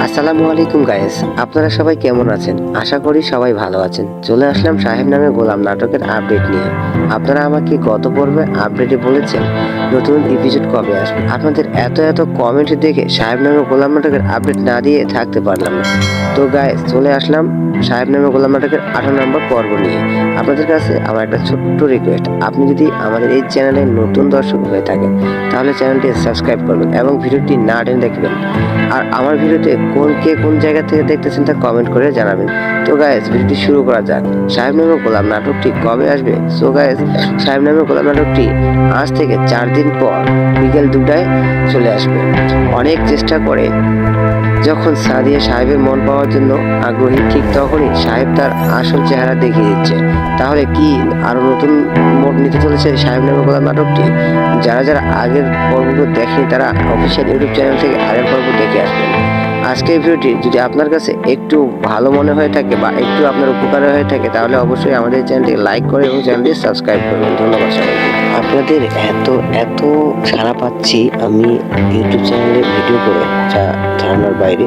আসসালামু আলাইকুম গাইস, আপনারা সবাই কেমন আছেন? আশা করি সবাই ভালো আছেন। চলে আসলাম সাহেব নামে গোলাম নাটকের আপডেট নিয়ে। আপনারা আমাকে গত পর্বে আপডেটে বলেছেন নতুন এপিসোড কবে আসবে। আপনাদের এত কমেন্ট দেখে সাহেব নামে গোলাম নাটকের আপডেট না দিয়ে থাকতে পারলাম না। তো গাইস, চলে আসলাম সাহেব নামে গোলাম নাটকের 18 নম্বর পর্ব নিয়ে। আপনাদের কাছে আমার একটা ছোট্ট রিকোয়েস্ট, আপনি যদি আমাদের এই চ্যানেলে নতুন দর্শক হয়ে থাকেন তাহলে চ্যানেলটি সাবস্ক্রাইব করবেন এবং ভিডিওটি না টেনে দেখবেন। আর আমার ভিডিওতে কোন জায়গা থেকে দেখতেছেন তা কমেন্ট করে জানাবেন। তো গাইস, ভিডিওটি শুরু করা যাক। সাহেব নামে গোলাম নাটকটি কবে আসবে? সো গাইস, সাহেব নামে গোলাম নাটকটি আজ থেকে 4 দিন পর বিকেল 2টায় চলে আসবে। অনেক চেষ্টা করে যখন সাদিয়া সাহেবের মন পাওয়ার জন্য আগ্রহী, ঠিক তখনই সাহেব তার আসল চেহারা দেখিয়ে দিচ্ছে। তাহলে কি আরো নতুন মোড় নিতে চলেছে সাহেব নামে গোলাম নাটকটি? যারা আগের পর্বগুলো দেখেনি তারা অফিসিয়াল ইউটিউব চ্যানেল থেকে আগের পর্ব দেখে আসবেন। আজকের ভিডিওটি যদি আপনার কাছে একটু ভালো মনে হয়ে থাকে বা একটু আপনার উপকারে হয়ে থাকে তাহলে অবশ্যই আমাদের চ্যানেলটি লাইক করে এবং চ্যানেলটি সাবস্ক্রাইব করবেন। ধন্যবাদ সবাইকে। আপনাদের এত সাড়া পাচ্ছি আমি ইউটিউব চ্যানেলে ভিডিও করে, যা ধারণার বাইরে।